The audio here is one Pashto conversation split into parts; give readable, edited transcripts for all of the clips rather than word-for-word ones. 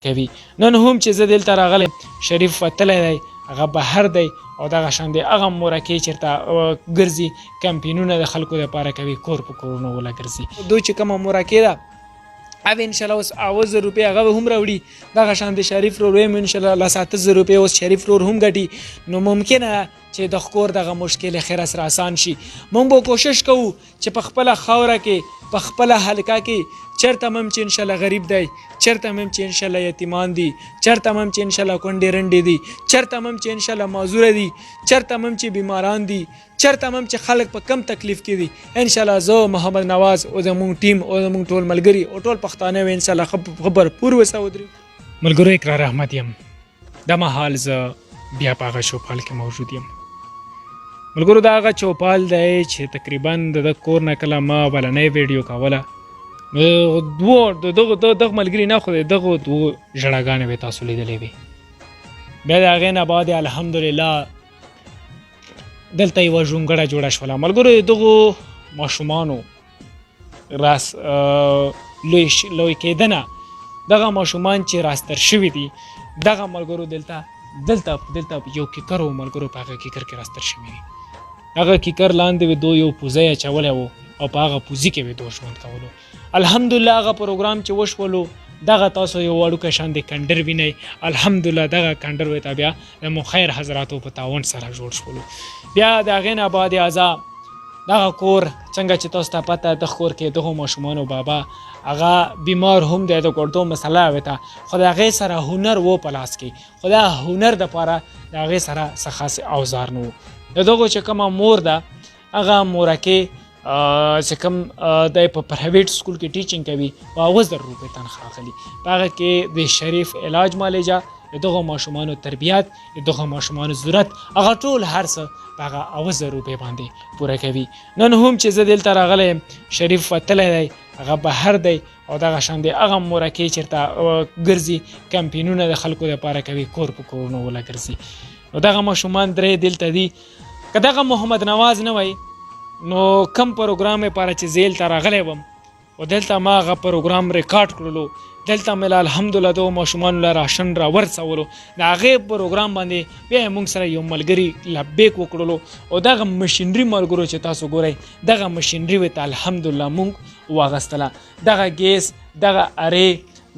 کوي. نن هم چې زه دلته راغلی شریف وتلی دی هغه بهر دی او دغه شان دی هغه مورکې چېرته ګرځي کمپینونه د خلکو دپاره کوي کور په کورونو وله ګرځي. دوی چې کومه مورکې ده او انشاءالله اوس 80,000 روپۍ هغه به هم راوړي. دغه شان د شریف رور ویم انشاءالله 7,000 روپۍ اوس شریف رور هم ګټي. نو ممکنه چې د ښکور دغه مشکل خیر سره آسان شي. موږ به کوشش کوو چې په خپله خاوره کې په خپله حلقه کې چېرته هم چې انشاءالله غریب دی، چېرته هم چې انشاءالله یتیمان دي، چېرته هم چې انشاءالله کونډې رنډې دي، چېرته هم چې انشاءالله معذوره دي، چېرته هم چې بیماران دي، چېرته هم چې خلک په کم تکلیف کې دي. انشاءالله زه محمد نواز او زموږ ټیم او زموږ ټول ملګري او ټول پښتانه به انشاءالله خبر پور وسه ودرېږو. ملګرو اقرار احمد یم. دا مهال زه بیا په هغه چوپال کې موجود یم. ملګرو دا هغه چوپال دی چې تقریبا د ده کور نه کله ما بلنۍ ویډیو کوله نو دغه ملګري نه خو د دغو دوو ژړاګانې به تاسو لیدلې وي. بیا د هغې نه بعد الحمدلله دلته یوه ژونګړه جوړه شوله. ملګرو دغو ماشومانو لوی کېدنه دغه ماشومان چې راستر شوي دي دغه ملګرو دلته یو کیکر و ملګرو په هغه کیکر کې راستر شوي دي. هغه کیکر لاندې به دو یو پوزی اچولی و او په هغه پوزي کې به دو ژوند کولو. الحمدلله هغه پروګرام چې وشولو دغه تاسو یو وړوکی شان د کنډر وینئ. الحمدلله دغه کنډر ورته بیا د مخیر حضراتو په تعاون سره جوړ شولو. بیا د هغې نه بعد ازا دغه کور څنګه چې تاسو ته پته دغه کور کې دغو ماشومانو بابا هغه بیمار هم دی د ګردو مسله وته خو د هغې سره هنر و په لاس کې خو دا هنر دپاره د هغې سره څه خاص اوزار نه و. د دغو چې کومه مور ده هغه مورکې چې کوم دی په پرایویټ سکول کې ټیچینګ کوي په 80,000 روپۍ تنخواه اخلي. په هغه کې د شریف علاج معالجه د دغو ماشومانو تربیت د دغو ماشومانو ضرورت هغه ټول هر څه په هغه 80,000 روپۍ باندې پوره کوي. نن هم چې زه دلته راغلی یم شریف وتلی دی هغه بهر دی او دغه شان دی هغه مورکې چېرته ګرځي کمپینونه د خلکو دپاره کوي کور په کورونو وله ګرځي. نو دغه ماشومان درې دلته دي. که دغه محمد نواز نه وی نو کم پروګرام لپاره چې زه دلته راغلی وم او دلته ما هغه پروګرام ریکارډ کړلو دلته مې الحمدلله دغو ماشومانو له راشن راورسولو د هغې پروګرام باندې بیا یې موږ سره یو ملګري لبیک وکړلو او دغه مشینري ملګرو چې تاسو ګورئ دغه مشینري ورته الحمدلله موږ واغستله. دغه ګیس دغه ارې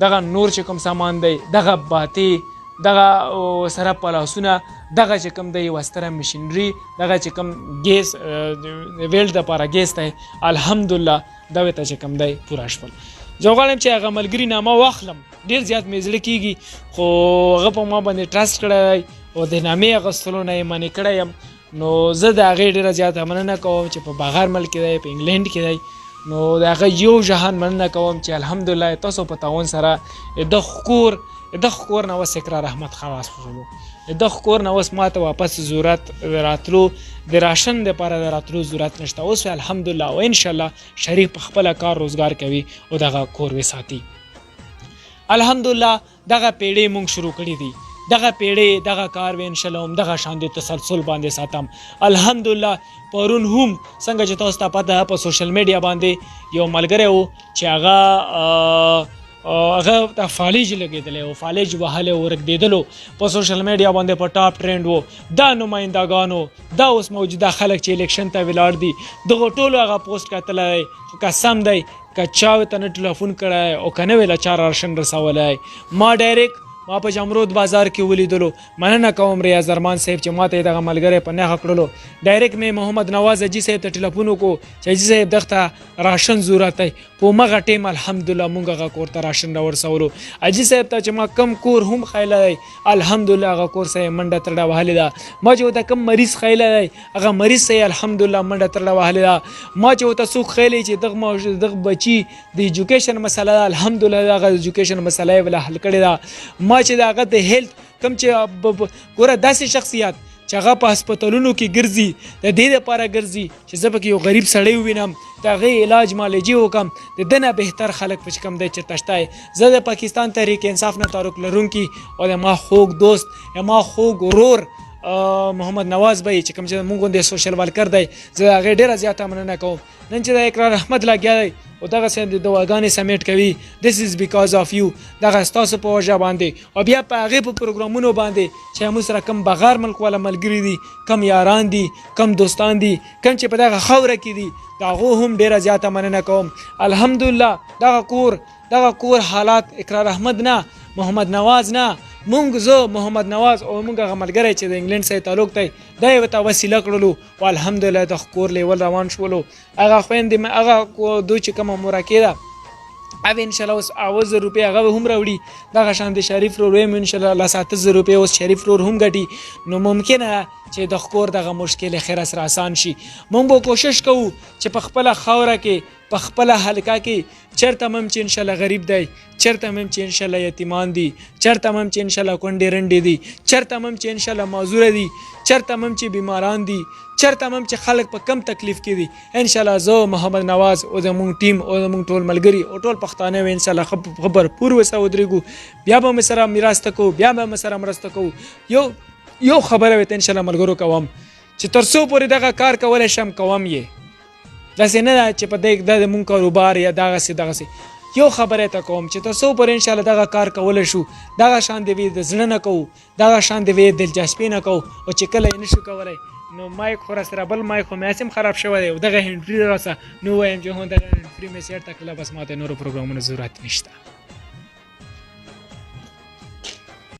دغه نور چې کوم سامان دی دغه باتې دغه سره پلاسونه دغه چې کوم دی یوه ستره مشینري دغه چې کوم ګیس ویلډ دپاره ګیس دی الحمدلله دا ورته چې کوم دی پوره شول. زه غواړم چې هغه ملګري نامه واخلم ډېر زیات مې زړه کېږي خو هغه په ما باندې ټرسټ کړی دی او د نامې اخیستلو نه یې منې کړی یم. نو زه د هغې ډېره زیاته مننه کوم چې په بغیر ملک کې دی په انګلینډ کې دی. نو د هغه یو جهان مننه کوم چې الحمدلله تاسو په تعاون سره دغه کور نه اوس اقرار احمد خلاص شولو. دغه کور نه اوس ماته واپس ضرورت راتلو د راشن دپاره د راتلو ضرورت نشته. اوس الحمدلله او انشاءالله شریف په خپله کار روزګار کوي او دغه کور وساتي. الحمدلله دغه پیړۍ مونږ شروع کړي دي. دغه پیړۍ دغه کار به انشاءالله هم دغه شان د تسلسل باندې ساتم. الحمدلله پرون هم څنګه چې تاسو ته پته په سوشل میډیا باندې یو ملګری و چې هغه ته فالج لګېدلی و فالج وهلی و رږدېدلو په سوشل میډیا باندې په ټاپ ټرینډ و. دا نمایندګانو دا اوس موجوده خلک چې الیکشن ته ولاړ دي دغو ټولو هغه پوسټ کتلی خو قسم دی که چا ورته نه ټلیفون کړی او که نه ویله چا راشن رسولی ما ډایرکټ ما په جمرود بازار کې ولیدلو. مننه کوم ریاض ارمان صاحب چې ما ته یې دغه ملګری په نښه کړلو. ډایرکټ مې محمد نواز اجي صاحب ته ټلیفون وکړو چې اجي صاحب دغه ته راشن ضرورت دی. په همغه ټیم الحمدلله موږ هغه کور ته راشن راورسولو. اجي صاحب ته چې ما کم کور هم خیلی دی الحمدلله هغه کور سه یې منډه ترډه وهلې ده. ما چې ورته کم مریض خیلی دی هغه مریض سه یې الحمدلله منډه ترډه وهلې ده. ما چې ورته څوک خیلی چې دغه بچي د ایجوکیشن مسله ده الحمدلله دغه ایجوکیشن مسله یې وله حل کړې ده. ما چې د هغه د هیلث کوم چې ګوره داسې شخصیت چې هغه په هسپتالونو کې ګرځي د دې دپاره ګرځي چې زه پکې یو غریب سړی ووینم د هغې علاج معالجې وکړم د ده نه بهتر خلک په چې کوم دی چېرته شته. زه د پاکستان تحریک انصاف نه تعلق لرونکي او د ما خوږ دوست یا ما خوږ ورور محمد نواز بھائی چې کوم چې مونږ غوندې سوشل ورکر دی زه د هغې ډېره زیاته مننه کوم نن چې د اقرار احمد لګیا دی او دغسې د دعاګانې سبمیټ کوي this is because of you دغه ستاسو په وجه باندې او بیا په هغې په پروګرامونو باندې چې موږ سره کم بغار ملک والا ملګري دي کم یاران دي کم دوستان دي کم چې په دغه خاوره کې دي د هغو هم ډېره زیاته مننه کوم الحمدلله دغه کور حالات اقرار احمد نه محمد نواز نه مونږ زه محمد نواز او مونږ هغه ملګری چې د انګلینډ سره تعلق دی دا یې ورته وسیله کړلو او الحمدلله د کور لیول روان شولو هغه خویندې هغه دوی چې کومه مورکې ده او انشاءالله اوس 8000 روپۍ هغه هم راوړي دغه شان د شریف ورور هم انشاءالله له 7000 روپۍ اوس شریف ورور هم ګټي نو ممکنه چې د کور دغه مشکل خیر سره آسان شي مونږ به کوشش کوو چې په خپله خاوره کې په خپله حلقه کې چېرته هم چې انشاءالله غریب دی چېرته هم چې انشاءالله یتیمان دي چېرته هم چې انشاءالله کونډې رنډې دي چېرته هم چې انشاءالله معذوره دي چېرته هم چې بیماران دي چېرته هم چې خلک په کم تکلیف کې دي انشاءالله زه محمد نواز او زموږ ټیم او زموږ ټول ملګري او ټول پښتانه به انشاءالله خبرپور ورسره ودرېږو بیا به مې سره مرسته کوو بیا به مې سره مرسته کوو یو خبره ورته انشاءالله ملګرو کوم چې تر څو پورې دغه کار کولی شم کوم یې داسې نه ده چې په د مونږ کاروبار یا دغسې یو خبره ته کوم چې تر څو پورې انشاءالله دغه کار کولی شو دغه شان د وی د زړه نه کوو دغه شان د وی دلچسپي نه کوو او چې کله یې نه شو کولی نو مایک خو راسره بل مایک خو مې هم خراب شوی دی او دغه هینډ فري راسه نو وایم چې هو دغه هینډ فري مې سیټ کړله بس ما ته نورو پروګرامونو ضرورت نشته